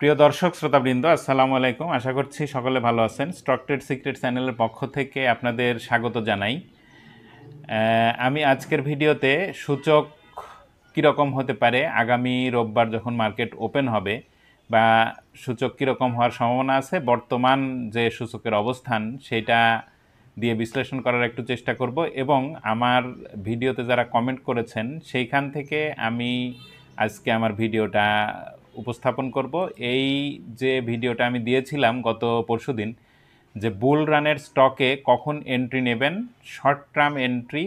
প্রিয় দর্শক শ্রোতাবৃন্দ, আসসালামু আলাইকুম। আশা করছি সকলে ভালো আছেন। স্টক ট্রেড সিক্রেট চ্যানেলের পক্ষ থেকে আপনাদের স্বাগত জানাই। আমি আজকের ভিডিওতে সূচক কীরকম হতে পারে আগামী রোববার যখন মার্কেট ওপেন হবে, বা সূচক কীরকম হওয়ার সম্ভাবনা আছে, বর্তমান যে সূচকের অবস্থান সেটা দিয়ে বিশ্লেষণ করার একটু চেষ্টা করব, এবং আমার ভিডিওতে যারা কমেন্ট করেছেন সেইখান থেকে আমি আজকে আমার ভিডিওটা উপস্থাপন করব। এই যে ভিডিওটা আমি দিয়েছিলাম গত পরশুদিন, যে বুল রানের স্টকে কখন এন্ট্রি নেবেন, শর্ট টার্ম এন্ট্রি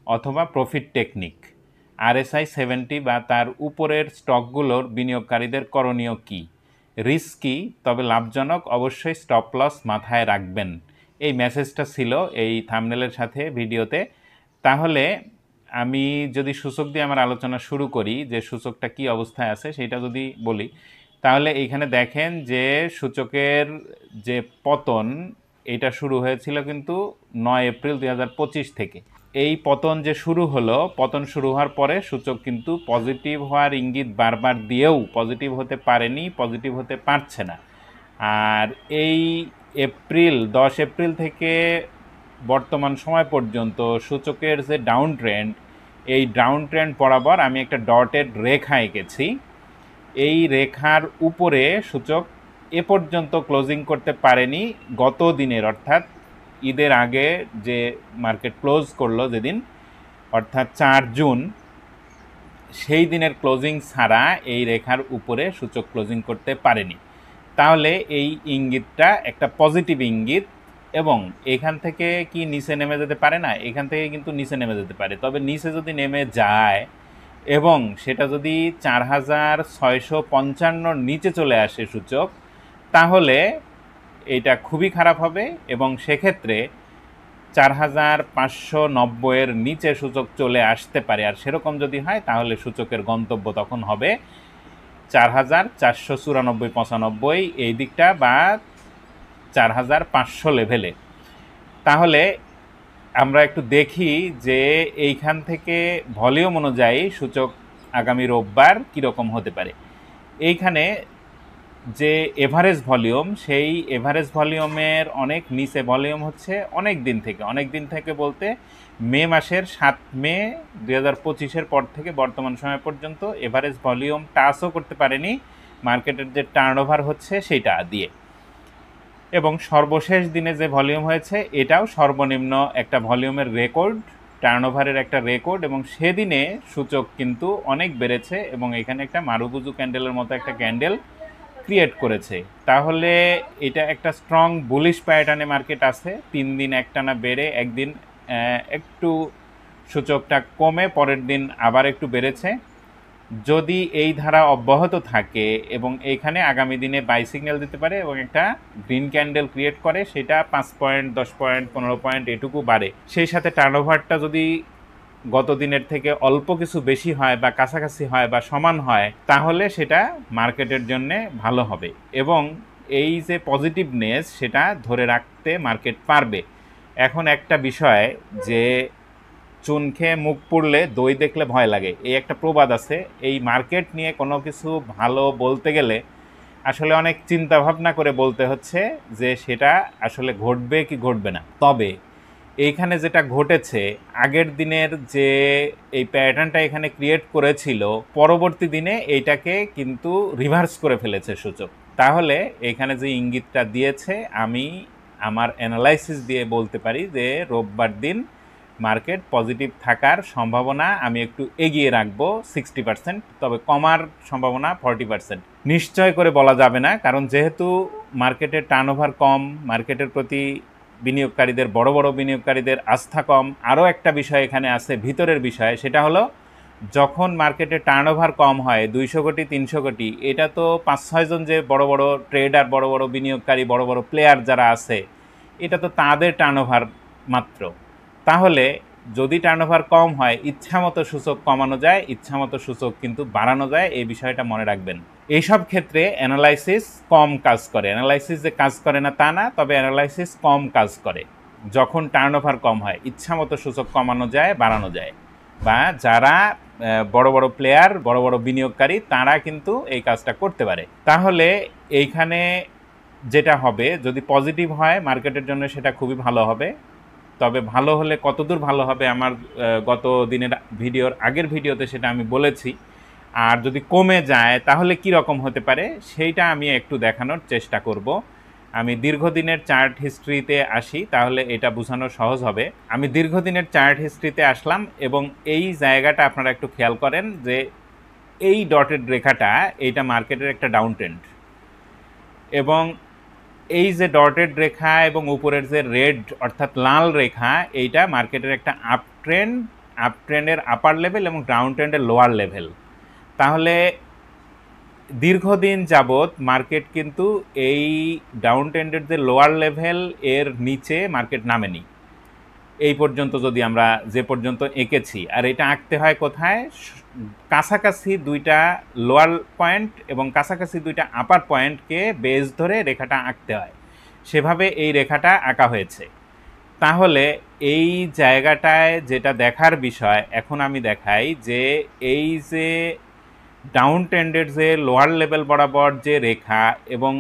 অথবা প্রফিট টেকনিক, RSI 70 বা তার উপরের স্টকগুলোর বিনিয়োগকারীদের করণীয় কী, রিস্কি তবে লাভজনক, অবশ্যই স্টপ লস মাথায় রাখবেন, এই মেসেজটা ছিল এই থাম্বনেলের সাথে ভিডিওতে। তাহলে আমি যদি সূচক দিয়ে আমার আলোচনা শুরু করি, যে সূচকটা কি অবস্থায় আছে সেটা যদি বলি, তাহলে এইখানে দেখেন যে সূচকের যে পতন, এটা শুরু হয়েছিল কিন্তু 9 এপ্রিল 2025 থেকে। এই পতন যে শুরু হলো, পতন শুরু হওয়ার পরে সূচক কিন্তু পজিটিভ হওয়ার ইঙ্গিত বারবার দিয়েও পজিটিভ হতে পারেনি, পজিটিভ হতে পারছে না। আর এই 10 এপ্রিল থেকে বর্তমান সময় পর্যন্ত সূচকের যে ডাউন ট্রেন্ড, এই ডাউন ট্রেন্ড বরাবর আমি একটা ডটেড রেখা এঁকেছি। এই রেখার উপরে সূচক এ পর্যন্ত ক্লোজিং করতে পারেনি গত দিনের, অর্থাৎ ঈদের আগে যে মার্কেট ক্লোজ করলো যেদিন, অর্থাৎ 4 জুন, সেই দিনের ক্লোজিং ছাড়া এই রেখার উপরে সূচক ক্লোজিং করতে পারেনি। তাহলে এই ইঙ্গিতটা একটা পজিটিভ ইঙ্গিত, এবং এখান থেকে কি নিচে নেমে যেতে পারে না? এখান থেকে কিন্তু নিচে নেমে যেতে পারে। তবে নিচে যদি নেমে যায় এবং সেটা যদি 4655 নিচে চলে আসে সূচক, তাহলে এটা খুবই খারাপ হবে, এবং সেক্ষেত্রে 4590-এর নিচে সূচক চলে আসতে পারে। আর সেরকম যদি হয় তাহলে সূচকের গন্তব্য তখন হবে 4494-95 এই দিকটা, বা 4500 লেভেলে। তাহলে আমরা একটু দেখি যে এইখান থেকে ভলিউম অনুযায়ী সূচক আগামী রোববার কীরকম হতে পারে। এইখানে যে এভারেজ ভলিউম, সেই এভারেজ ভলিউমের অনেক নিচে ভলিউম হচ্ছে অনেক দিন থেকে বলতে মে মাসের 7 মে 2025-এর পর থেকে বর্তমান সময় পর্যন্ত এভারেজ ভলিউম টাচও করতে পারেনি মার্কেটের যে টার্নওভার হচ্ছে সেইটা দিয়ে, এবং সর্বশেষ দিনে যে ভলিউম হয়েছে এটাও সর্বনিম্ন একটা ভলিউমের রেকর্ড, টার্নওভারের একটা রেকর্ড, এবং সেদিনে সূচক কিন্তু অনেক বেড়েছে, এবং এখানে একটা মারুবুজু ক্যান্ডেলের মতো একটা ক্যান্ডেল ক্রিয়েট করেছে। তাহলে এটা একটা স্ট্রং বুলিশ প্যাটার্নে মার্কেট আছে। 3 দিন একটানা বেড়ে একদিন একটু সূচকটা কমে পরের দিন আবার একটু বেড়েছে। যদি এই ধারা অব্যাহত থাকে এবং এইখানে আগামী দিনে বাই সিগন্যাল দিতে পারে এবং একটা গ্রিন ক্যান্ডেল ক্রিয়েট করে, সেটা 5 পয়েন্ট 10 পয়েন্ট 15 পয়েন্ট এটুকু বাড়ে, সেই সাথে টার্নওভারটা যদি গত দিনের থেকে অল্প কিছু বেশি হয় বা কাছাকাছি হয় বা সমান হয়, তাহলে সেটা মার্কেটের জন্য ভালো হবে, এবং এই যে পজিটিভনেস সেটা ধরে রাখতে মার্কেট পারবে। এখন একটা বিষয়, যে চুন খেয়ে মুখ পুড়লে দই দেখলে ভয় লাগে, এই একটা প্রবাদ আছে। এই মার্কেট নিয়ে কোনো কিছু ভালো বলতে গেলে আসলে অনেক চিন্তা ভাবনা করে বলতে হচ্ছে যে সেটা আসলে ঘটবে কি ঘটবে না। তবে এইখানে যেটা ঘটেছে, আগের দিনের যে এই প্যাটার্নটা এখানে ক্রিয়েট করেছিল, পরবর্তী দিনে এইটাকে কিন্তু রিভার্স করে ফেলেছে সূচক। তাহলে এখানে যে ইঙ্গিতটা দিয়েছে, আমি আমার অ্যানালাইসিস দিয়ে বলতে পারি যে রোববার দিন মার্কেট পজিটিভ থাকার সম্ভাবনা আমি একটু এগিয়ে রাখবো 60%, তবে কমার সম্ভাবনা 40%। নিশ্চয় করে বলা যাবে না, কারণ যেহেতু মার্কেটের টার্নওভার কম, মার্কেটের প্রতি বিনিয়োগকারীদের, বড় বড় বিনিয়োগকারীদের আস্থা কম। আরও একটা বিষয় এখানে আছে, ভিতরের বিষয়, সেটা হলো যখন মার্কেটে টার্নওভার কম হয় 200 কোটি 300 কোটি, এটা তো 5-6 জন যে বড় বড় ট্রেডার, বড় বড় বিনিয়োগকারী, বড় বড় প্লেয়ার যারা আছে, এটা তো তাদের টার্নওভার মাত্র। তাহলে যদি টার্নওভার কম হয়, ইচ্ছামতো সূচক কমানো যায়, ইচ্ছামতো সূচক কিন্তু বাড়ানো যায়, এই বিষয়টা মনে রাখবেন। এইসব ক্ষেত্রে অ্যানালাইসিস কম কাজ করে। অ্যানালাইসিস যে কাজ করে না তা না, তবে অ্যানালাইসিস কম কাজ করে যখন টার্নওভার কম হয়, ইচ্ছামতো সূচক কমানো যায়, বাড়ানো যায়। বা যারা বড় বড় প্লেয়ার, বড় বড় বিনিয়োগকারী তারা কিন্তু এই কাজটা করতে পারে। তাহলে এইখানে যেটা হবে, যদি পজিটিভ হয় মার্কেটের জন্য সেটা খুবই ভালো হবে। তবে ভালো হলে কতদূর ভালো হবে আমার গত দিনের আগের ভিডিওতে সেটা আমি বলেছি। আর যদি কমে যায় তাহলে কি রকম হতে পারে সেইটা আমি একটু দেখানোর চেষ্টা করব। আমি দীর্ঘদিনের চার্ট হিস্ট্রিতে আসি, তাহলে এটা বোঝানো সহজ হবে। আমি দীর্ঘদিনের চার্ট হিস্ট্রিতে আসলাম এবং এই জায়গাটা আপনারা একটু খেয়াল করেন যে এই ডটেড রেখাটা এইটা মার্কেটের একটা ডাউন ট্রেন্ড, এবং এই যে ডটেড রেখা এবং উপরের যে রেড অর্থাৎ লাল রেখা এইটা মার্কেটের একটা আপ ট্রেন্ডের আপার লেভেল এবং ডাউন ট্রেন্ডের লোয়ার লেভেল। তাহলে দীর্ঘদিন যাবৎ মার্কেট কিন্তু এই ডাউন ট্রেন্ডের যে লোয়ার লেভেল এর নিচে মার্কেট নামেনি এই পর্যন্ত, যদি আমরা যে পর্যন্ত এঁকেছি। আর এটা আঁকতে হয় কোথায়? কাছাকাছি দুইটা লোয়ার পয়েন্ট এবং কাছাকাছি দুইটা আপার পয়েন্টকে বেস ধরে রেখাটা আঁকতে হয়, সেভাবে এই রেখাটা আঁকা হয়েছে। তাহলে এই জায়গাটায় যেটা দেখার বিষয়, এখন আমি দেখাই যে এই যে ডাউন ট্রেন্ডের যে লোয়ার লেভেল বরাবর যে রেখা এবং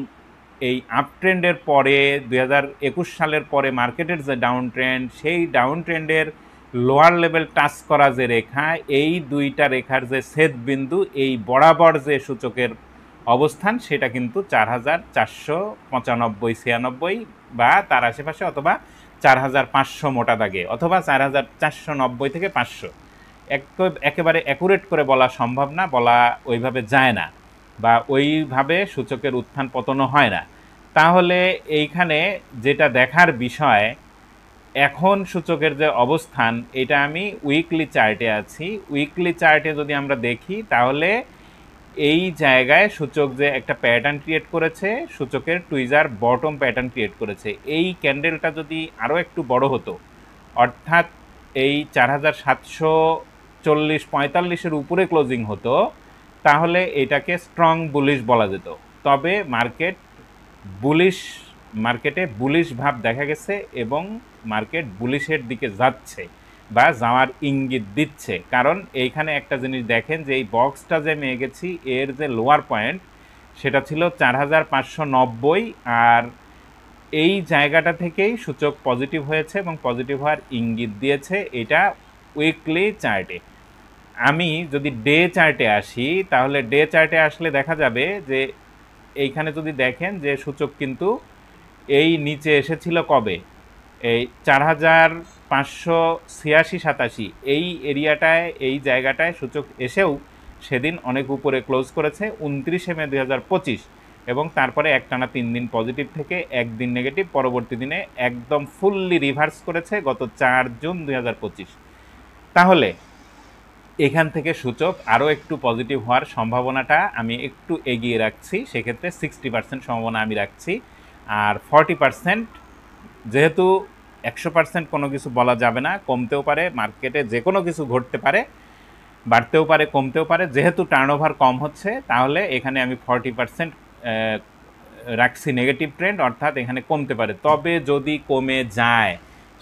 এই আপ ট্রেন্ডের পরে 2021 সালের পরে মার্কেটের যে ডাউন ট্রেন্ড, সেই ডাউন ট্রেন্ডের লোয়ার লেভেল টাচ করা যে রেখা, এই দুইটা রেখার যে ছেদ বিন্দু, এই বরাবর যে সূচকের অবস্থান সেটা কিন্তু 4495-96 বা তার আশেপাশে, অথবা 4500 মোটা দাগে, অথবা 4490 থেকে 500। একেবারে অ্যাকুরেট করে বলা সম্ভব না, বলা ওইভাবে যায় না, বা ওইভাবে সূচকের উত্থান পতনও হয় না। তাহলে এইখানে যেটা দেখার বিষয়, এখন সূচকের যে অবস্থান, এটা আমি উইকলি চার্টে আছি। উইকলি চার্টে যদি আমরা দেখি তাহলে এই জায়গায় সূচক যে একটা প্যাটার্ন ক্রিয়েট করেছে, সূচকের টুইজার বটম প্যাটার্ন ক্রিয়েট করেছে। এই ক্যান্ডেলটা যদি আরও একটু বড় হতো, অর্থাৎ এই 4740-45-এর উপরে ক্লোজিং হতো, তাহলে এটাকে স্ট্রং বুলিশ বলা যেত। তবে মার্কেটে বুলিশ ভাব দেখা গেছে এবং মার্কেট বুলিশের দিকে যাচ্ছে বা যাওয়ার ইঙ্গিত দিচ্ছে। কারণ এইখানে একটা জিনিস দেখেন যে এই বক্সটা যে আমি এঁকেছি এর যে লোয়ার পয়েন্ট সেটা ছিল 4590, আর এই জায়গাটা থেকেই সূচক পজিটিভ হয়েছে এবং পজিটিভ হওয়ার ইঙ্গিত দিয়েছে এটা উইকলি চার্টে। আমি যদি ডে চার্টে আসি, তাহলে ডে চার্টে আসলে দেখা যাবে যে এইখানে যদি দেখেন যে সূচক কিন্তু এই নিচে এসেছিল কবে, এই 4586-87 এই এরিয়াটায়, এই জায়গাটায় সূচক এসেও সেদিন অনেক উপরে ক্লোজ করেছে 29 মে 2025, এবং তারপরে একটানা 3 দিন পজিটিভ থেকে একদিন নেগেটিভ, পরবর্তী দিনে একদম ফুললি রিভার্স করেছে গত 4 জুন 2025। তাহলে এখান থেকে সূচক আরও একটু পজিটিভ হওয়ার সম্ভাবনাটা আমি একটু এগিয়ে রাখছি, সেক্ষেত্রে 60% সম্ভাবনা আমি রাখছি। আর 40%, যেহেতু 100% কোনো কিছু বলা যাবে না, কমতেও পারে, মার্কেটে যে কোনো কিছু ঘটতে পারে, বাড়তেও পারে কমতেও পারে, যেহেতু টার্নওভার কম হচ্ছে তাহলে এখানে আমি 40% রাখছি নেগেটিভ ট্রেন্ড, অর্থাৎ এখানে কমতে পারে। তবে যদি কমে যায়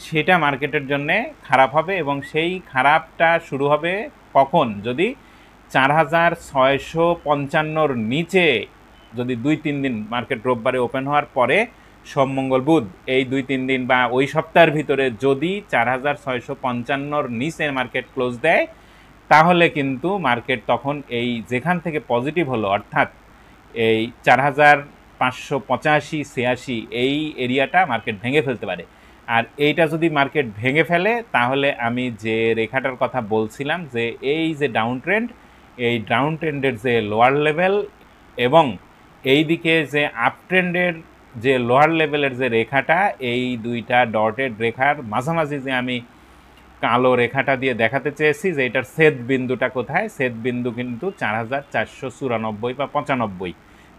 সেটা মার্কেটের জন্য খারাপ হবে, এবং সেই খারাপটা শুরু হবে কখন? যদি 4655-র নিচে যদি 2-3 দিন, মার্কেট রোববারে ওপেন হওয়ার পরে সোম মঙ্গল বুধ এই 2-3 দিন বা ওই সপ্তাহের ভিতরে যদি 4655-র নিচে মার্কেট ক্লোজ দেয়, তাহলে কিন্তু মার্কেট তখন এই যেখান থেকে পজিটিভ হলো, অর্থাৎ এই 4585-86 এই এরিয়াটা মার্কেট ভেঙে ফেলতে পারে। আর এইটা যদি মার্কেট ভেঙে ফেলে তাহলে আমি যে রেখাটার কথা বলছিলাম যে এই যে ডাউন ট্রেন্ড, এই ডাউন ট্রেন্ডের যে লোয়ার লেভেল এবং এই দিকে যে আপ ট্রেন্ডের যে লোয়ার লেভেলের যে রেখাটা, এই দুইটা ডটেড রেখার মাঝামাঝি যে আমি কালো রেখাটা দিয়ে দেখাতে চেয়েছি যে এটার ছেদ বিন্দুটা কোথায়, ছেদ বিন্দু কিন্তু 4494 বা 95।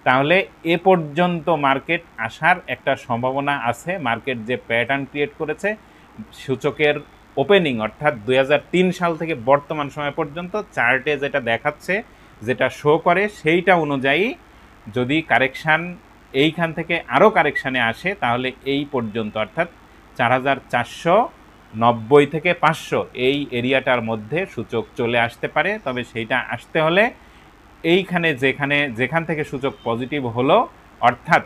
তাহলে এ পর্যন্ত মার্কেট আসার একটা সম্ভাবনা আছে। মার্কেট যে প্যাটার্ন ক্রিয়েট করেছে সূচকের ওপেনিং, অর্থাৎ 2003 সাল থেকে বর্তমান সময় পর্যন্ত চার্টে যেটা দেখাচ্ছে, যেটা শো করে, সেইটা অনুযায়ী যদি কারেকশান এইখান থেকে আরও কারেকশানে আসে তাহলে এই পর্যন্ত, অর্থাৎ 4400 90 থেকে 500 এই এরিয়াটার মধ্যে সূচক চলে আসতে পারে। তবে সেইটা আসতে হলে এইখানে যেখান থেকে সূচক পজিটিভ হলো, অর্থাৎ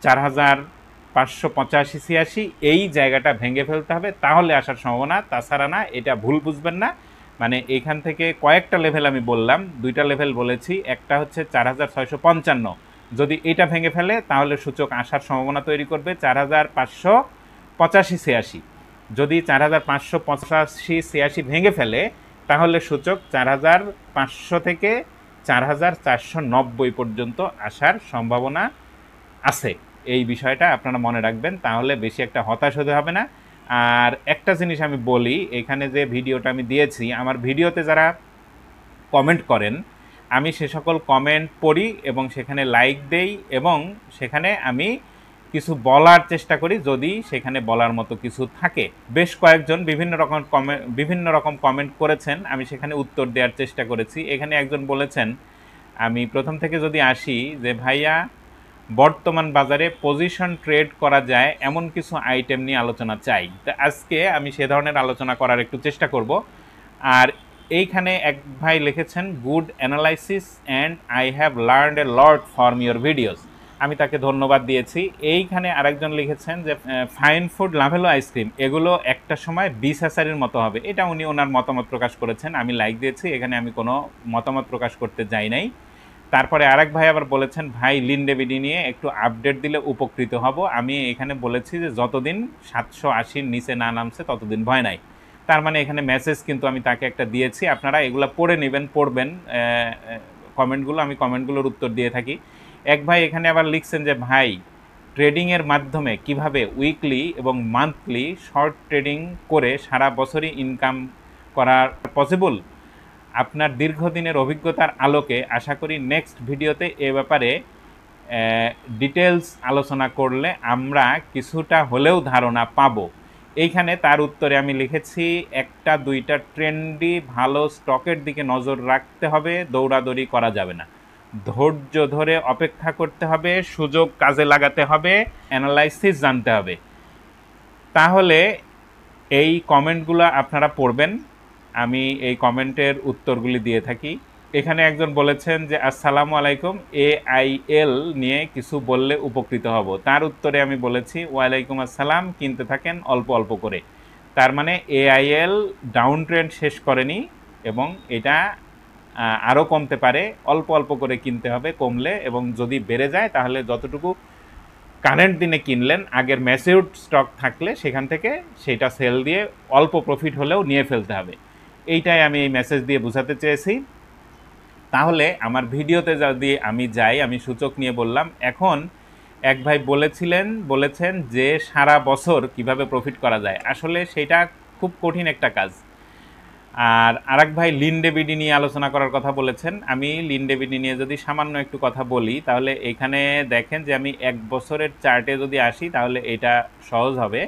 4585-86 এই জায়গাটা ভেঙে ফেলতে হবে, তাহলে আসার সম্ভাবনা, তাছাড়া না। এটা ভুল বুঝবেন না। মানে এইখান থেকে কয়েকটা লেভেল আমি বললাম, 2টা লেভেল বলেছি। একটা হচ্ছে 4655, যদি এটা ভেঙে ফেলে তাহলে সূচক আসার সম্ভাবনা তৈরি করবে 4585-86। যদি 4585-86 ভেঙে ফেলে তাহলে সূচক 4500 থেকে 4490 পর্যন্ত আসার সম্ভাবনা আছে। এই বিষয়টা আপনারা মনে রাখবেন, তাহলে বেশি একটা হতাশ হতে হবে না। আর একটা জিনিস আমি বলি, এখানে যে ভিডিওটা আমি দিয়েছি, আমার ভিডিওতে যারা কমেন্ট করেন, আমি সে সকল কমেন্ট পড়ি এবং সেখানে লাইক দেই এবং সেখানে আমি কিছু বলার চেষ্টা করি যদি সেখানে বলার মতো কিছু থাকে। বেশ কয়েকজন বিভিন্ন রকম কমেন্ট করেছেন, আমি সেখানে উত্তর দেওয়ার চেষ্টা করেছি। এখানে একজন বলেছেন, আমি প্রথম থেকে যদি আসি, যে ভাইয়া বর্তমান বাজারে পজিশন ট্রেড করা যায় এমন কিছু আইটেম নিয়ে আলোচনা চাই। তো আজকে আমি সে ধরনের আলোচনা করার একটু চেষ্টা করব। আর এইখানে এক ভাই লিখেছেন, good analysis and I have learned A lot from your videos. আমি তাকে ধন্যবাদ দিয়েছি। এইখানে আরেকজন লিখেছেন যে ফাইন ফুড, লাভেলো আইসক্রিম এগুলো একটা সময় বিসাসারির মতো হবে। এটা উনি ওনার মতামত প্রকাশ করেছেন, আমি লাইক দিয়েছি, এখানে আমি কোনো মতামত প্রকাশ করতে যাই নাই। তারপরে আরেক ভাই আবার বলেছেন, ভাই লিনডেবিডি নিয়ে একটু আপডেট দিলে উপকৃত হব। আমি এখানে বলেছি যে যতদিন 780-র নিচে না নামছে ততদিন ভয় নাই। তার মানে এখানে মেসেজ কিন্তু আমি তাকে একটা দিয়েছি, আপনারা এগুলো পড়ে নেবেন, পড়বেন কমেন্টগুলো, আমি কমেন্টগুলোর উত্তর দিয়ে থাকি। এক ভাই এখানে আবার লিখছেন যে ভাই ট্রেডিংয়ের মাধ্যমে কিভাবে উইকলি এবং মান্থলি শর্ট ট্রেডিং করে সারা বছরই ইনকাম করা পসিবল। আপনার দীর্ঘদিনের অভিজ্ঞতার আলোকে আশা করি নেক্সট ভিডিওতে এ ব্যাপারে ডিটেলস আলোচনা করলে আমরা কিছুটা হলেও ধারণা পাবো। এইখানে তার উত্তরে আমি লিখেছি, 1-2টা ট্রেন্ডি ভালো স্টকের দিকে নজর রাখতে হবে, দৌড়াদৌড়ি করা যাবে না, ধৈর্য ধরে অপেক্ষা করতে হবে, সুযোগ কাজে লাগাতে হবে, অ্যানালাইসিস জানতে হবে। তাহলে এই কমেন্টগুলো আপনারা পড়বেন, আমি এই কমেন্টের উত্তরগুলি দিয়ে থাকি। এখানে একজন বলেছেন যে আসসালামু আলাইকুম, AIL নিয়ে কিছু বললে উপকৃত হব। তার উত্তরে আমি বলেছি, ওয়ালাইকুম আসসালাম, কিনতে থাকেন অল্প অল্প করে। তার মানে AIL ডাউন ট্রেন্ড শেষ করেনি এবং এটা আরও কমতে পারে, অল্প অল্প করে কিনতে হবে, কমলে এবং যদি বেড়ে যায় তাহলে যতটুকু কারেন্ট দিনে কিনলেন, আগের ম্যাচিউরড স্টক থাকলে সেখান থেকে সেটা সেল দিয়ে অল্প প্রফিট হলেও নিয়ে ফেলতে হবে। এইটাই আমি এই মেসেজ দিয়ে বোঝাতে চেয়েছি। তাহলে আমার ভিডিওতে যদি আমি যাই, আমি সূচক নিয়ে বললাম। এখন এক ভাই বলেছেন যে সারা বছর কিভাবে প্রফিট করা যায়, আসলে সেটা খুব কঠিন একটা কাজ। আর আরেক ভাই লিনডেবিডি নিয়ে আলোচনা করার কথা বলেছেন। আমি লিনডেবিডি নিয়ে যদি সামান্য একটু কথা বলি, তাহলে এখানে দেখেন যে আমি 1 বছরের চার্টে যদি আসি তাহলে এটা সহজ হবে।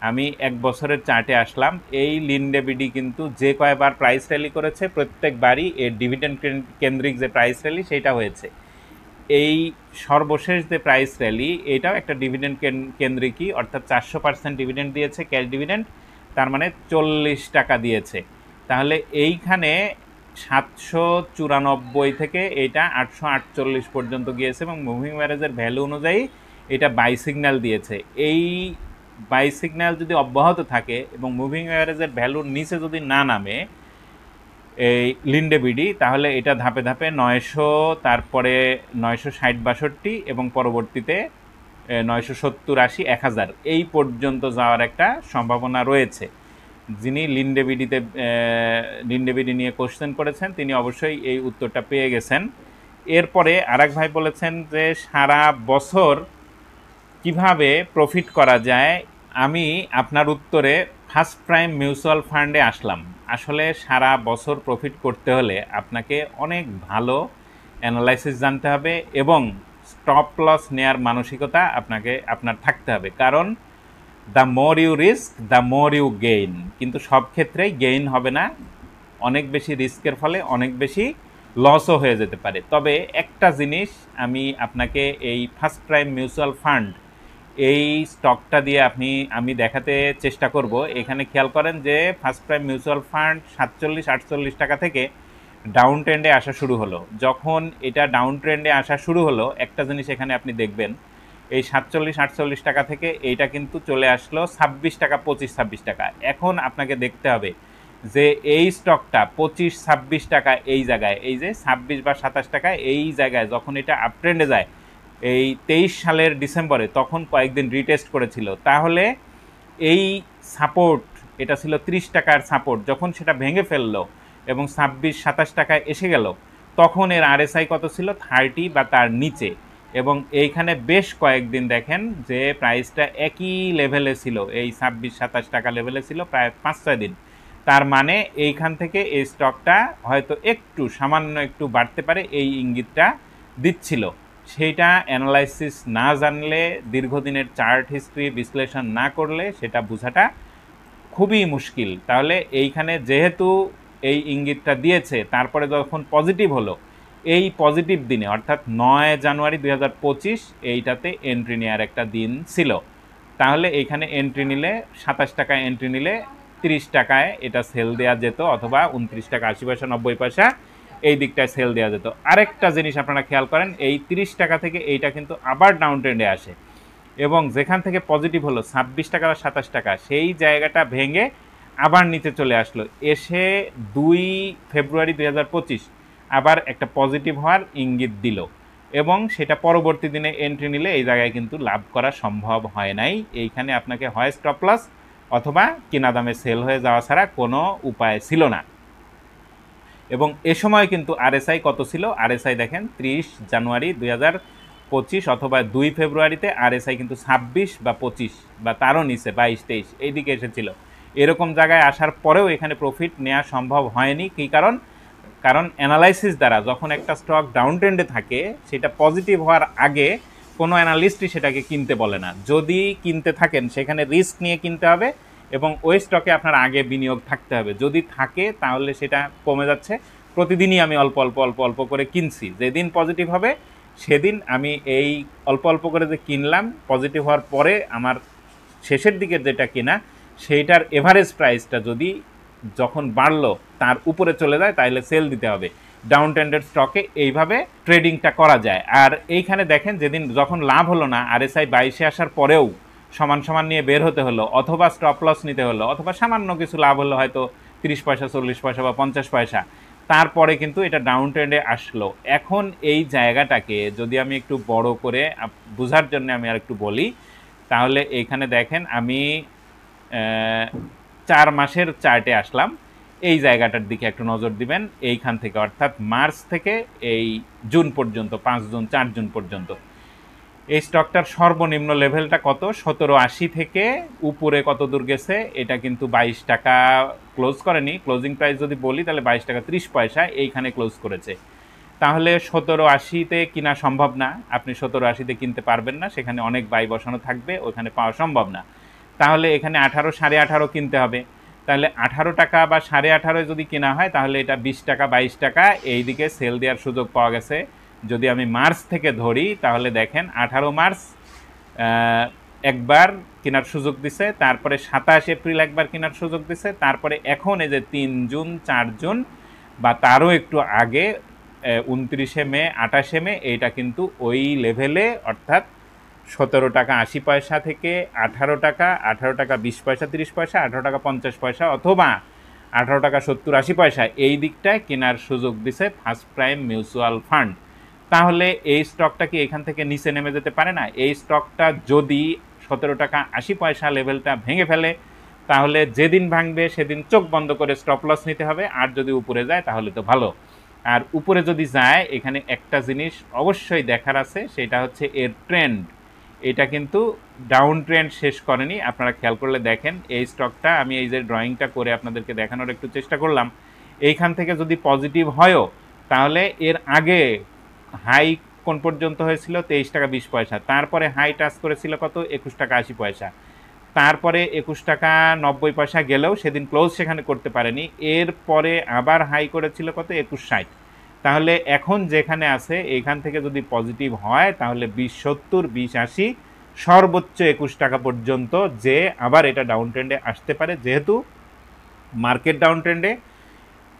আমি 1 বছরের চার্টে আসলাম। এই লিনডেবিডি কিন্তু যে কয়বার প্রাইস র্যালি করেছে প্রত্যেকবারই এর ডিভিডেন্ড কেন্দ্রিক যে প্রাইস র্যালি সেটা হয়েছে। এই সর্বশেষ যে প্রাইস র্যালি এটাও একটা ডিভিডেন্ড কেন্দ্রিকই, অর্থাৎ 400% ডিভিডেন্ড দিয়েছে, ক্যাশ ডিভিডেন্ড, তার মানে 40 টাকা দিয়েছে। তাহলে এইখানে 794 থেকে এটা 848 পর্যন্ত গিয়েছে এবং মুভিং অ্যাভারেজের ভ্যালু অনুযায়ী এটা বাই সিগন্যাল দিয়েছে। এই বাই সিগন্যাল যদি অব্যাহত থাকে এবং মুভিং অ্যাভারেজের ভ্যালুর নিচে যদি না নামে এই লিনডেবিডি, তাহলে এটা ধাপে ধাপে 900, তারপরে 960-62 এবং পরবর্তীতে 970-80, 1000 এই পর্যন্ত যাওয়ার একটা সম্ভাবনা রয়েছে। যিনি লিনডেবিডি নিয়ে কোশ্চেন করেছেন তিনি অবশ্যই এই উত্তরটা পেয়ে গেছেন। এরপরে আরেক ভাই বলেছেন যে সারা বছর কিভাবে প্রফিট করা যায়। আমি আপনার উত্তরে ফার্স্ট প্রাইম মিউচুয়াল ফান্ডে আসলাম। আসলে সারা বছর প্রফিট করতে হলে আপনাকে অনেক ভালো অ্যানালাইসিস জানতে হবে এবং স্টপ লস নেয়ার মানসিকতা আপনার থাকতে হবে, কারণ the more you risk the more you gain. কিন্তু সব ক্ষেত্রেই গেইন হবে না, অনেক বেশি রিস্কের ফলে অনেক বেশি লসও হয়ে যেতে পারে। তবে একটা জিনিস আমি আপনাকে এই ফার্স্ট প্রাইম মিউচুয়াল ফান্ড এই স্টকটা দিয়ে আমি দেখাতে চেষ্টা করব। এখানে খেয়াল করেন যে ফার্স্ট প্রাইম মিউচুয়াল ফান্ড 47-48 টাকা থেকে ডাউন ট্রেন্ডে আসা শুরু হলো। যখন এটা ডাউন ট্রেন্ডে আসা শুরু হলো, একটা জিনিস এখানে আপনি দেখবেন, এই 47-48 টাকা থেকে এইটা কিন্তু চলে আসলো 26 টাকা, 25-26 টাকা। এখন আপনাকে দেখতে হবে যে এই স্টকটা 25-26 টাকা এই জায়গায়, এই যে 26 বা 27 টাকা এই জায়গায় যখন এটা আপ ট্রেন্ডে যায়, এই 23 সালের ডিসেম্বরে, তখন কয়েকদিন রিটেস্ট করেছিল। তাহলে এই সাপোর্ট, এটা ছিল 30 টাকার সাপোর্ট, যখন সেটা ভেঙে ফেললো এবং 26-27 টাকায় এসে গেল, তখন এর আরএসআই কত ছিল? 30 বা তার নিচে। এবং এইখানে বেশ কয়েকদিন দেখেন যে প্রাইসটা একই লেভেলে ছিল, এই 26-27 টাকা লেভেলে ছিল প্রায় 5-6 দিন। তার মানে এইখান থেকে এই স্টকটা হয়তো একটু সামান্য একটু বাড়তে পারে, এই ইঙ্গিতটা দিচ্ছিল। সেইটা অ্যানালাইসিস না জানলে, দীর্ঘদিনের চার্ট হিস্ট্রি বিশ্লেষণ না করলে সেটা বোঝাটা খুবই মুশকিল। তাহলে এইখানে যেহেতু এই ইঙ্গিতটা দিয়েছে, তারপরে যখন পজিটিভ হলো, এই পজিটিভ দিনে অর্থাৎ 9 জানুয়ারি 2025 এইটাতে এন্ট্রি নেওয়ার একটা দিন ছিল। তাহলে এইখানে এন্ট্রি নিলে 27 টাকায় এন্ট্রি নিলে 30 টাকায় এটা সেল দেওয়া যেত, অথবা 29 টাকা 80 পয়সা 90 পয়সা এই দিকটায় সেল দেওয়া যেত। আরেকটা জিনিস আপনারা খেয়াল করেন, এই 30 টাকা থেকে এইটা কিন্তু আবার ডাউন ট্রেন্ডে আসে, এবং যেখান থেকে পজিটিভ হলো 26 টাকা বা 27 টাকা, সেই জায়গাটা ভেঙে আবার নিচে চলে আসলো, এসে 2 ফেব্রুয়ারি 2025 আবার একটা পজিটিভ হওয়ার ইঙ্গিত দিল, এবং সেটা পরবর্তী দিনে এন্ট্রি নিলে এই জায়গায় কিন্তু লাভ করা সম্ভব হয় নাই। এইখানে আপনাকে হয় স্টপ লস অথবা কিনা দামে সেল হয়ে যাওয়া ছাড়া কোনো উপায় ছিল না। এবং এ সময় কিন্তু আরএসআই কত ছিল? আরএসআই দেখেন 30 জানুয়ারি 2025 অথবা 2 ফেব্রুয়ারিতে আরএসআই কিন্তু 26 বা 25 বা তারও নিচে 22-23 এইদিকে এসেছিল। এরকম জায়গায় আসার পরেও এখানে প্রফিট নেওয়া সম্ভব হয়নি। কী কারণ? কারণ অ্যানালাইসিস দ্বারা যখন একটা স্টক ডাউন ট্রেন্ডে থাকে, সেটা পজিটিভ হওয়ার আগে কোনো অ্যানালিস্টই সেটাকে কিনতে বলে না। যদি কিনতে থাকেন সেখানে রিস্ক নিয়ে কিনতে হবে, এবং ওই স্টকে আপনার আগে বিনিয়োগ থাকতে হবে। যদি থাকে তাহলে সেটা কমে যাচ্ছে। প্রতিদিনই আমি অল্প অল্প অল্প অল্প করে কিনছি, যেদিন পজিটিভ হবে সেদিন আমি এই অল্প অল্প করে যে কিনলাম, পজিটিভ হওয়ার পরে আমার শেষের দিকের যেটা কিনা, সেইটার এভারেজ প্রাইসটা যদি যখন বাড়লো তার উপরে চলে যায়, তাহলে সেল দিতে হবে। ডাউন ট্রেন্ডেড স্টকে এইভাবে ট্রেডিংটা করা যায়। আর এইখানে দেখেন, যেদিন যখন লাভ হলো না, আরএসআই 22-এ আসার পরেও সমান সমান নিয়ে বের হতে হলো, অথবা স্টপ লস নিতে হলো, অথবা সামান্য কিছু লাভ হলো, হয়তো 30 পয়সা 40 পয়সা বা 50 পয়সা, তারপরে কিন্তু এটা ডাউন ট্রেন্ডে আসলো। এখন এই জায়গাটাকে যদি আমি একটু বড় করে বোঝার জন্য আমি আর একটু বলি, তাহলে এইখানে দেখেন আমি 4 মাসের চার্টে আসলাম। এই জায়গাটার দিকে একটু নজর দিবেন, এইখান থেকে অর্থাৎ মার্চ থেকে এই জুন পর্যন্ত, 5 জুন 4 জুন পর্যন্ত এই স্টকটার সর্বনিম্ন লেভেলটা কত? 1780 থেকে উপরে কত দূর গেছে? এটা কিন্তু 22 টাকা ক্লোজ করেনি। ক্লোজিং প্রাইস যদি বলি তাহলে 22 টাকা 30 পয়সা এইখানে ক্লোজ করেছে। তাহলে 1780-তে কিনা সম্ভব না, আপনি 1780-তে কিনতে পারবেন না, সেখানে অনেক বাই বসানো থাকবে, ওখানে পাওয়া সম্ভব না। তাহলে এখানে 18, 18.5 কিনতে হবে। তাহলে 18 টাকা বা 18.5 যদি কেনা হয়, তাহলে এটা 20 টাকা 22 টাকা এই দিকে সেল দেওয়ার সুযোগ পাওয়া গেছে। যদি আমি মার্চ থেকে ধরি, তাহলে দেখেন 18 মার্চ একবার কেনার সুযোগ দিছে, তারপরে 27 এপ্রিল একবার কেনার সুযোগ দিছে, তারপরে এখন এই যে 3 জুন 4 জুন বা তারও একটু আগে 29 মে 28 মে এইটা কিন্তু ওই লেভেলে, অর্থাৎ 17 টাকা 80 পয়সা থেকে 18 টাকা 20 পয়সা 30 পয়সা, 18 টাকা 50 পয়সা, অথবা 18 টাকা 70-80 পয়সা এই দিকটায় কেনার সুযোগ দিছে ফার্স্ট প্রাইম মিউচুয়াল ফান্ড। তাহলে এই স্টকটা কি এখান থেকে নিচে নেমে যেতে পারে না? এই স্টকটা যদি 17 টাকা 80 পয়সা লেভেলটা ভেঙে ফেলে, তাহলে যেদিন ভাঙবে সেদিন চোখ বন্ধ করে স্টপ লস নিতে হবে। আর যদি উপরে যায় তাহলে তো ভালো। আর উপরে যদি যায়, এখানে একটা জিনিস অবশ্যই দেখার আছে, সেটা হচ্ছে এর ট্রেন্ড। এটা কিন্তু ডাউন ট্রেন্ড শেষ করেনি। আপনারা খেয়াল করলে দেখেন, এই স্টকটা আমি এই যে ড্রয়িংটা করে আপনাদেরকে দেখানোর একটু চেষ্টা করলাম, এইখান থেকে যদি পজিটিভ হয়ও, তাহলে এর আগে হাই কোন পর্যন্ত হয়েছিল? 23 টাকা 20 পয়সা। তারপরে হাই টাচ করেছিল কত? 21 টাকা 80 পয়সা। তারপরে 21 টাকা 90 পয়সা গেলেও সেদিন ক্লোজ সেখানে করতে পারেনি। এরপরে আবার হাই করেছিল কত? 21.60। তাহলে এখন যেখানে আছে, এইখান থেকে যদি পজিটিভ হয়, তাহলে 20.70, 20.80, সর্বোচ্চ 21 টাকা পর্যন্ত, যে আবার এটা ডাউন ট্রেন্ডে আসতে পারে। যেহেতু মার্কেট ডাউন ট্রেন্ডে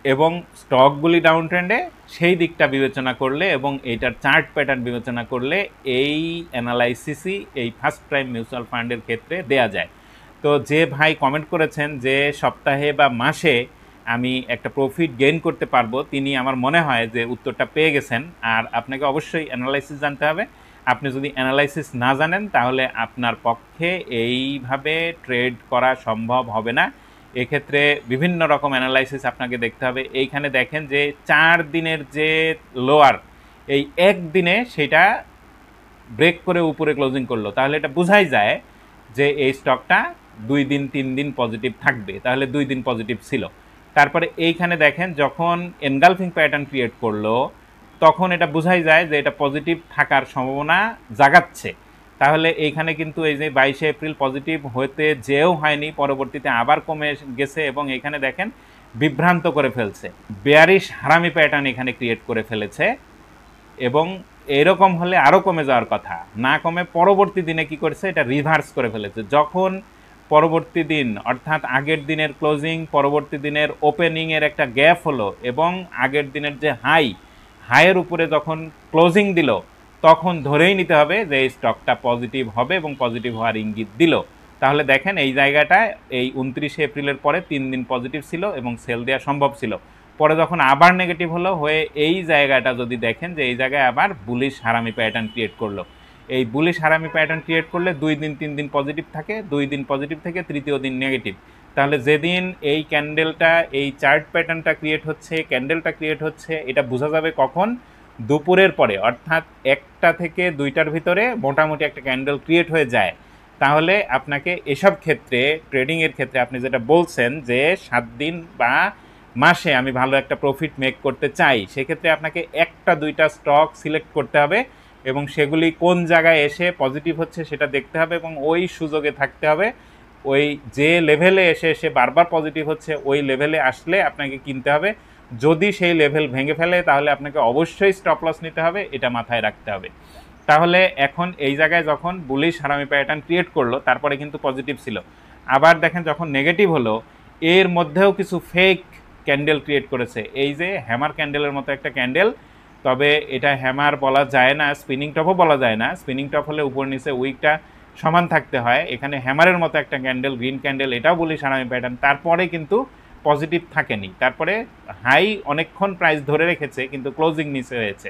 এবং স্টকগুলি ডাউন ট্রেন্ডে, সেই দিকটা বিবেচনা করলে এবং এইটার চার্ট প্যাটার্ন বিবেচনা করলে এই অ্যানালাইসিসই এই ফার্স্ট প্রাইম মিউচুয়াল ফান্ডের ক্ষেত্রে দেয়া যায়। তো যে ভাই কমেন্ট করেছেন যে সপ্তাহে বা মাসে আমি একটা প্রফিট গেইন করতে পারবো, তিনি আমার মনে হয় যে উত্তরটা পেয়ে গেছেন। আর আপনাকে অবশ্যই অ্যানালাইসিস জানতে হবে। আপনি যদি অ্যানালাইসিস না জানেন তাহলে আপনার পক্ষে এইভাবে ট্রেড করা সম্ভব হবে না। এক্ষেত্রে বিভিন্ন রকম অ্যানালাইসিস আপনাকে দেখতে হবে। এইখানে দেখেন যে 4 দিনের যে লোয়ার, এই একদিনে সেটা ব্রেক করে উপরে ক্লোজিং করলো, তাহলে এটা বোঝাই যায় যে এই স্টকটা 2 দিন 3 দিন পজিটিভ থাকবে। তাহলে 2 দিন পজিটিভ ছিল। তারপরে এইখানে দেখেন যখন এনগালফিং প্যাটার্ন ক্রিয়েট করলো, তখন এটা বোঝাই যায় যে এটা পজিটিভ থাকার সম্ভাবনা জাগাচ্ছে। তাহলে এইখানে কিন্তু এই যে 22 এপ্রিল পজিটিভ হতে যেও হয়নি, পরবর্তীতে আবার কমে গেছে এবং এখানে দেখেন বিভ্রান্ত করে ফেলছে, বেয়ারিশ হারামি প্যাটার্ন এখানে ক্রিয়েট করে ফেলেছে। এবং এরকম হলে আরও কমে যাওয়ার কথা, না কমে পরবর্তী দিনে কি করেছে, এটা রিভার্স করে ফেলেছে। যখন পরবর্তী দিন অর্থাৎ আগের দিনের ক্লোজিং পরবর্তী দিনের ওপেনিংয়ের একটা গ্যাপ হলো এবং আগের দিনের যে হাইয়ের উপরে যখন ক্লোজিং দিল, তখন ধরেই নিতে হবে যে এই স্টকটা পজিটিভ হবে এবং পজিটিভ হওয়ার ইঙ্গিত দিল। তাহলে দেখেন এই জায়গাটায় এই 29 এপ্রিলের পরে 3 দিন পজিটিভ ছিল এবং সেল দেওয়া সম্ভব ছিল। পরে যখন আবার নেগেটিভ হলো হয়ে এই জায়গাটা যদি দেখেন যে এই জায়গায় আবার বুলিশ হারামি প্যাটার্ন ক্রিয়েট করলো। এই বুলিশ হারামি প্যাটার্ন ক্রিয়েট করলে 2 দিন 3 দিন পজিটিভ থাকে, 2 দিন পজিটিভ থেকে তৃতীয় দিন নেগেটিভ। তাহলে যেদিন এই ক্যান্ডেলটা এই চার্ট প্যাটার্নটা ক্রিয়েট হচ্ছে, ক্যান্ডেলটা ক্রিয়েট হচ্ছে, এটা বোঝা যাবে কখন, দুপুরের পরে, অর্থাৎ 1টা থেকে 2টার ভিতরে মোটামুটি একটা ক্যান্ডেল ক্রিয়েট হয়ে যায়। তাহলে আপনাকে এসব ক্ষেত্রে ট্রেডিংয়ের ক্ষেত্রে আপনি যেটা বলছেন যে 7 দিন বা মাসে আমি ভালো একটা প্রফিট মেক করতে চাই, সেক্ষেত্রে আপনাকে 1টা 2টা স্টক সিলেক্ট করতে হবে এবং সেগুলি কোন জায়গায় এসে পজিটিভ হচ্ছে সেটা দেখতে হবে এবং ওই সুযোগে থাকতে হবে। ওই যে লেভেলে এসে এসে বারবার পজিটিভ হচ্ছে ওই লেভেলে আসলে আপনাকে কিনতে হবে। যদি সেই লেভেল ভেঙে ফেলে তাহলে আপনাকে অবশ্যই স্টপ লস নিতে হবে, এটা মাথায় রাখতে হবে। তাহলে এখন এই জায়গায় যখন বুলিশ হারামি প্যাটার্ন ক্রিয়েট করলো, তারপরে কিন্তু পজিটিভ ছিল, আবার দেখেন যখন নেগেটিভ হলো, এর মধ্যেও কিছু ফেক ক্যান্ডেল ক্রিয়েট করেছে। এই যে হ্যামার ক্যান্ডেলের মতো একটা ক্যান্ডেল, তবে এটা হ্যামার বলা যায় না, স্পিনিং টপও বলা যায় না। স্পিনিং টপ হলে উপর নিচে উইকটা সমান থাকতে হয়। এখানে হ্যামারের মতো একটা ক্যান্ডেল, গ্রিন ক্যান্ডেল, এটাও বলি হারামি প্যাটার্ন, তারপরে কিন্তু পজিটিভ থাকেনি। তারপরে হাই অনেকক্ষণ প্রাইস ধরে রেখেছে কিন্তু ক্লোজিং নিচে হয়েছে।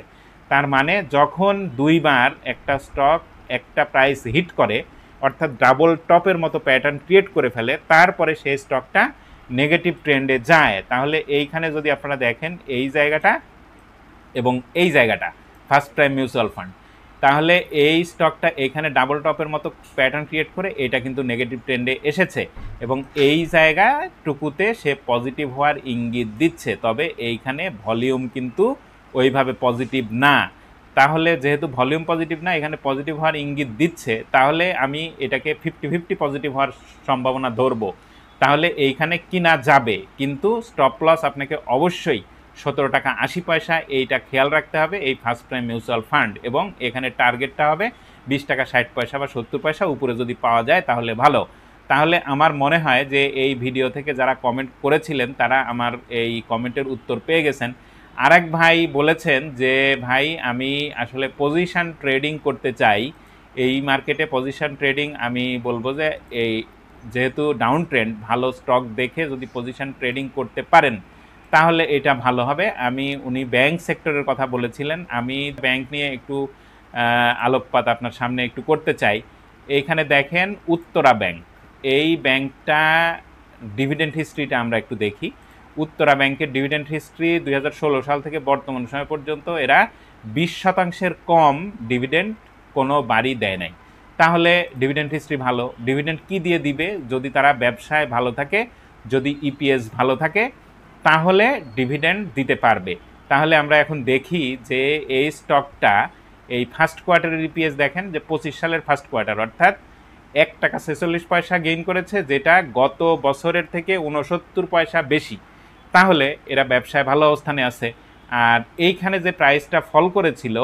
তার মানে যখন 2বার একটা স্টক একটা প্রাইস হিট করে, অর্থাৎ ডাবল টপের মতো প্যাটার্ন ক্রিয়েট করে ফেলে, তারপরে সেই স্টকটা নেগেটিভ ট্রেন্ডে যায়। তাহলে এইখানে যদি আপনারা দেখেন এই জায়গাটা এবং এই জায়গাটা ফার্স্ট প্রাইম মিউচুয়াল ফান্ড, তাহলে এই স্টকটা এখানে ডাবল টপের মতো প্যাটার্ন ক্রিয়েট করে এটা কিন্তু নেগেটিভ ট্রেন্ডে এসেছে এবং এই জায়গাটুকুতে সে পজিটিভ হওয়ার ইঙ্গিত দিচ্ছে। তবে এইখানে ভলিউম কিন্তু ওইভাবে পজিটিভ না। তাহলে যেহেতু ভলিউম পজিটিভ না, এখানে পজিটিভ হওয়ার ইঙ্গিত দিচ্ছে, তাহলে আমি এটাকে 50-50 পজিটিভ হওয়ার সম্ভাবনা ধরবো। তাহলে এইখানে কিনা যাবে, কিন্তু স্টপ লস আপনাকে অবশ্যই 17 টাকা 80 পয়সা, এইটা খেয়াল রাখতে হবে এই ফার্স্ট প্রাইম মিউচুয়াল ফান্ড। এবং এখানে টার্গেটটা হবে 20 টাকা 60 পয়সা বা 70 পয়সা, উপরে যদি পাওয়া যায় তাহলে ভালো। তাহলে আমার মনে হয় যে এই ভিডিও থেকে যারা কমেন্ট করেছিলেন তারা আমার এই কমেন্টের উত্তর পেয়ে গেছেন। আরেক ভাই বলেছেন যে ভাই আমি আসলে পজিশন ট্রেডিং করতে চাই, এই মার্কেটে পজিশন ট্রেডিং আমি বলবো যে এই যেহেতু ডাউন ট্রেন্ড, ভালো স্টক দেখে যদি পজিশন ট্রেডিং করতে পারেন তাহলে এটা ভালো হবে। উনি ব্যাংক সেক্টরের কথা বলেছিলেন, আমি ব্যাংক নিয়ে একটু আলোকপাত আপনার সামনে একটু করতে চাই। এইখানে দেখেন উত্তরা ব্যাংক, এই ব্যাংকটা ডিভিডেন্ড হিস্ট্রিটা আমরা একটু দেখি। উত্তরা ব্যাংকের ডিভিডেন্ড হিস্ট্রি 2016 সাল থেকে বর্তমান সময় পর্যন্ত এরা 20% কম ডিভিডেন্ড কোনো বাড়ি দেয় নাই। তাহলে ডিভিডেন্ড হিস্ট্রি ভালো। ডিভিডেন্ড কি দিয়ে দিবে? যদি তারা ব্যবসায় ভালো থাকে, যদি ইপিএস ভালো থাকে, তাহলে ডিভিডেন্ড দিতে পারবে। তাহলে আমরা এখন দেখি যে এই স্টকটা এই ফার্স্ট কোয়ার্টারের ইপিএস দেখেন যে 25 সালের ফার্স্ট কোয়ার্টার, অর্থাৎ 1 টাকা 46 পয়সা গেইন করেছে, যেটা গত বছরের থেকে 69 পয়সা বেশি। তাহলে এরা ব্যবসায় ভালো অবস্থানে আছে। আর এইখানে যে প্রাইসটা ফল করেছিল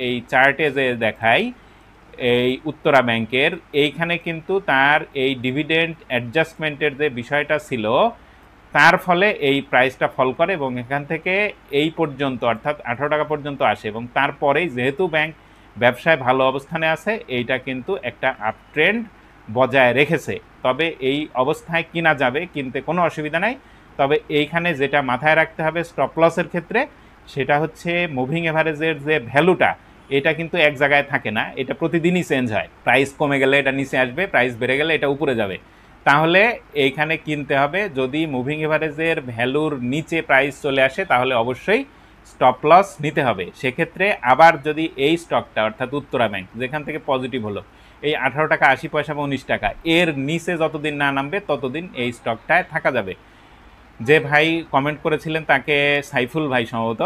এই চার্টে যে দেখাই, এই উত্তরা ব্যাংকের, এইখানে কিন্তু তার এই ডিভিডেন্ড অ্যাডজাস্টমেন্টের যে বিষয়টা ছিল তার ফলে এই প্রাইসটা ফল করে এবং এখান থেকে এই পর্যন্ত অর্থাৎ 18 টাকা পর্যন্ত আসে এবং তারপরেই যেহেতু ব্যাংক ব্যবসায় ভালো অবস্থানে আছে এইটা কিন্তু একটা আপ ট্রেন্ড বজায় রেখেছে। তবে এই অবস্থায় কিনা যাবে, কিনতে কোনো অসুবিধা নাই। তবে এইখানে যেটা মাথায় রাখতে হবে স্টপ লসের ক্ষেত্রে সেটা হচ্ছে মুভিং এভারেজের যে ভ্যালুটা এটা কিন্তু এক জায়গায় থাকে না, এটা প্রতিদিনই চেঞ্জ হয়। প্রাইস কমে গেলে এটা নিচে আসবে, প্রাইস বেড়ে গেলে এটা উপরে যাবে। তাহলে এইখানে কিনতে হবে, যদি মুভিং এভারেজের ভ্যালুর নিচে প্রাইস চলে আসে তাহলে অবশ্যই স্টপ লস নিতে হবে। সেক্ষেত্রে আবার যদি এই স্টকটা অর্থাৎ উত্তরা ব্যাংক যেখান থেকে পজিটিভ হলো এই 18 টাকা 80 পয়সা বা 19 টাকা এর নিচে যতদিন না নামবে ততদিন এই স্টকটায় থাকা যাবে। যে ভাই কমেন্ট করেছিলেন তাকে সাইফুল ভাই সম্ভবত,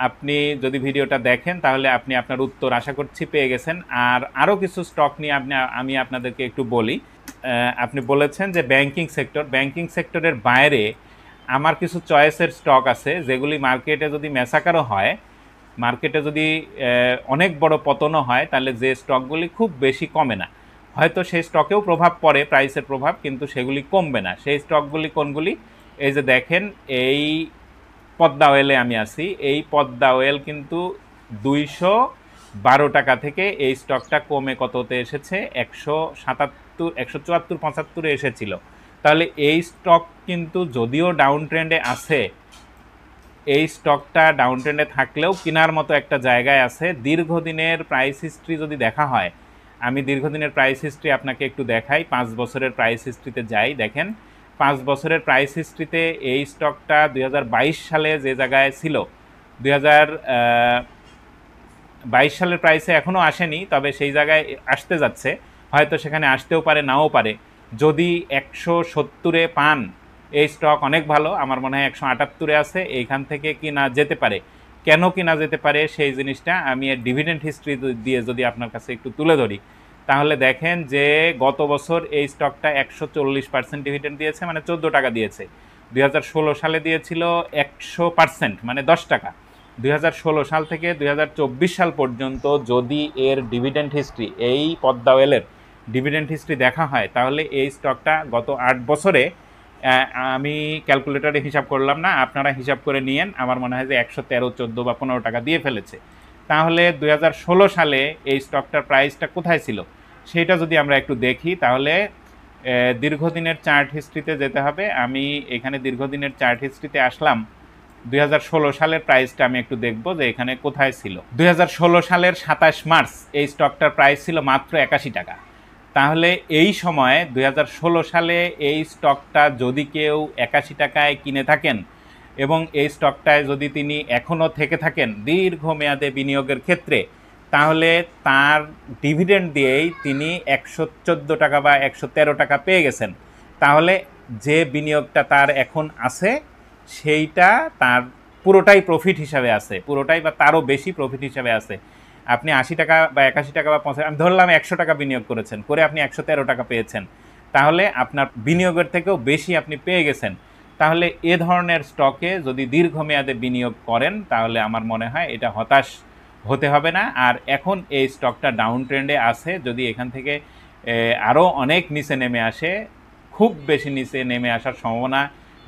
আপনি যদি ভিডিওটা দেখেন তাহলে আপনি আপনার উত্তর আশা করছি পেয়ে গেছেন। আর আরও কিছু স্টক নিয়ে আমি আপনাদেরকে একটু বলি। আপনি বলেছেন যে ব্যাংকিং সেক্টরের বাইরে আমার কিছু চয়েসের স্টক আছে যেগুলি মার্কেটে যদি ম্যাসাকারও হয়, মার্কেটে যদি অনেক বড় পতনও হয় তাহলে যে স্টকগুলি খুব বেশি কমে না, হয়তো সেই স্টকেও প্রভাব পড়ে প্রাইসের প্রভাব, কিন্তু সেগুলি কমবে না। সেই স্টকগুলি কোনগুলি? এই যে দেখেন এই পদ্মা অয়েলে আমি আছি, এই পদ্মা অয়েল কিন্তু 212 টাকা থেকে এই স্টকটা কমে কততে এসেছে 177 174 75 এসেছিল। তাহলে এই স্টক কিন্তু যদিও ডাউন ট্রেন্ডে আছে, এই স্টকটা ডাউন ট্রেন্ডে থাকলেও কেনার মতো একটা জায়গায় আছে। দীর্ঘদিনের প্রাইস হিস্ট্রি যদি দেখা হয়, আমি দীর্ঘদিনের প্রাইস হিস্ট্রি আপনাকে একটু দেখাই। 5 বছরের প্রাইস হিস্ট্রিতে যাই, দেখেন 5 বছরের প্রাইস হিস্ট্রিতে এই স্টকটা 2022 সালে যে জায়গায় ছিল, 2022 সালের প্রাইসে এখনও আসেনি, তবে সেই জায়গায় আসতে যাচ্ছে, হয়তো সেখানে আসতেও পারে নাও পারে। যদি 170-এ পান এই স্টক অনেক ভালো, আমার মনে হয় 178-এ আছে, এইখান থেকে কিনা যেতে পারে। কেন কিনা যেতে পারে সেই জিনিসটা আমি এর ডিভিডেন্ড হিস্ট্রি দিয়ে যদি আপনার কাছে একটু তুলে ধরি, তাহলে দেখেন যে গত বছর এই স্টকটা 140% ডিভিডেন্ড দিয়েছে, মানে 14 টাকা দিয়েছে। 2016 সালে দিয়েছিল 100%, মানে 10 টাকা। 2016 সাল থেকে 2024 সাল পর্যন্ত যদি এর ডিভিডেন্ড হিস্ট্রি, এই পদ্মা অয়েলের ডিভিডেন্ড হিস্ট্রি দেখা হয় তাহলে এই স্টকটা গত 8 বছরে, আমি ক্যালকুলেটরে হিসাব করলাম না, আপনারা হিসাব করে নিয়েন, আমার মনে হয় যে 113, 14 বা 15 টাকা দিয়ে ফেলেছে। তাহলে 2016 সালে এই স্টকটার প্রাইসটা কোথায় ছিল সেটা যদি আমরা একটু দেখি, তাহলে দীর্ঘদিনের চার্ট হিস্ট্রিতে যেতে হবে। আমি এখানে দীর্ঘদিনের চার্ট হিস্ট্রিতে আসলাম। 2016 সালের প্রাইসটা আমি একটু দেখব যে এখানে কোথায় ছিল। 2016 সালের 27 মার্চ এই স্টকটার প্রাইস ছিল মাত্র 81 টাকা। তাহলে এই সময় 2016 সালে এই স্টকটা যদি কেউ 81 টাকায় কিনে থাকেন এবং এই স্টকটায় যদি তিনি এখনও থেকে থাকেন দীর্ঘমেয়াদে বিনিয়োগের ক্ষেত্রে, তাহলে তার ডিভিডেন্ড দিয়েই তিনি 114 টাকা বা 113 টাকা পেয়ে গেছেন। তাহলে যে বিনিয়োগটা তার এখন আছে সেইটা তার পুরোটাই প্রফিট হিসাবে আছে, পুরোটাই বা তারও বেশি প্রফিট হিসাবে আছে। আপনি 80 টাকা বা 81 টাকা বা 50, আমি ধরলাম 100 টাকা বিনিয়োগ করেছেন, করে আপনি 113 টাকা পেয়েছেন, তাহলে আপনার বিনিয়োগের থেকেও বেশি আপনি পেয়ে গেছেন। তাহলে এ ধরনের স্টকে যদি দীর্ঘমেয়াদে বিনিয়োগ করেন তাহলে আমার মনে হয় এটা হতাশ হতে হবে না। আর এখন এই স্টকটা ডাউন ট্রেন্ডে আছে, যদি এখান থেকে আরও অনেক নিচে নেমে আসে, খুব বেশি নিচে নেমে আসার সম্ভাবনা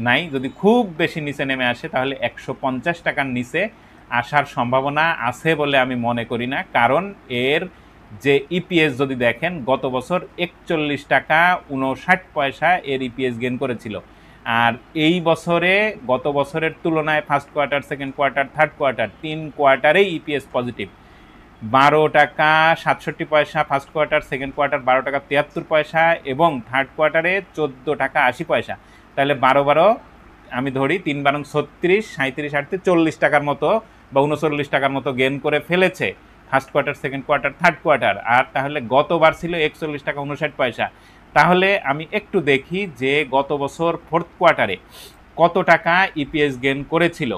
নাই। যদি খুব বেশি নিচে নেমে আসে তাহলে 150 টাকার নিচে আসার সম্ভাবনা আছে বলে আমি মনে করি না, কারণ এর যে ইপিএস যদি দেখেন গত বছর 41 টাকা 59 পয়সা এর ইপিএস গেইন করেছিল। আর এই বছরে গত বছরের তুলনায় first quarter, second quarter, third quarter, 3 কোয়ার্টারেই ইপিএস পজিটিভ। 12 টাকা 67 পয়সা ফার্স্ট কোয়ার্টার, সেকেন্ড কোয়ার্টার 12 টাকা 73 পয়সা এবং থার্ড কোয়ার্টারে 14 টাকা 80 পয়সা। তাহলে 12 আমি ধরি 3 বারং 36, 37, 38, 40 টাকার মতো বা 39 টাকার মতো গেইন করে ফেলেছে first quarter, second quarter, third quarter. আর তাহলে গতবার ছিল 41 টাকা 59 পয়সা। তাহলে আমি একটু দেখি যে গত বছর ফোর্থ কোয়ার্টারে কত টাকা ইপিএস গেইন করেছিল।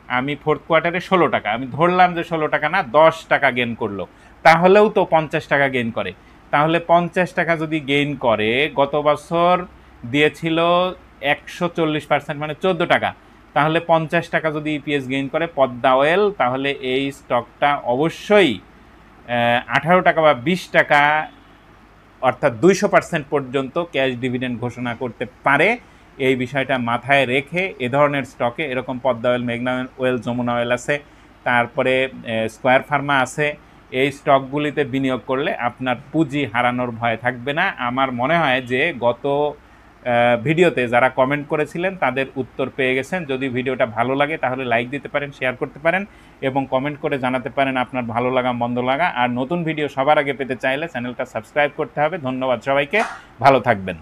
আমি ফোর্থ কোয়ার্টারে 16 টাকা, আমি ধরলাম যে 16 টাকা না 10 টাকা গেইন করলো, তাহলেও তো 50 টাকা গেইন করে। তাহলে 50 টাকা যদি গেইন করে, গত বছর দিয়েছিল 140%, মানে 14 টাকা, তাহলে 50 টাকা যদি ইপিএস গেইন করে পদ্মা অয়েল, তাহলে এই স্টকটা অবশ্যই 18 টাকা বা 20 টাকা অর্থাৎ 200% পর্যন্ত ক্যাশ ডিভিডেন্ড ঘোষণা করতে পারে। এই বিষয়টা মাথায় রেখে এ ধরনের স্টকে এরকম পদ্মা অয়েল, মেঘনা অয়েল, যমুনা অয়েল আছে, তারপরে স্কোয়ার ফার্মা আছে, এই স্টকগুলিতে বিনিয়োগ করলে আপনার পুঁজি হারানোর ভয় থাকবে না। আমার মনে হয় যে গত ভিডিওতে যারা কমেন্ট করেছিলেন তাদের উত্তর পেয়ে গেছেন। যদি ভিডিওটা ভালো লাগে তাহলে লাইক দিতে পারেন, শেয়ার করতে পারেন এবং কমেন্ট করে জানাতে পারেন আপনার ভালো লাগা মন্দ লাগা। আর নতুন ভিডিও সবার আগে পেতে চাইলে চ্যানেলটা সাবস্ক্রাইব করতে হবে। ধন্যবাদ সবাইকে, ভালো থাকবেন।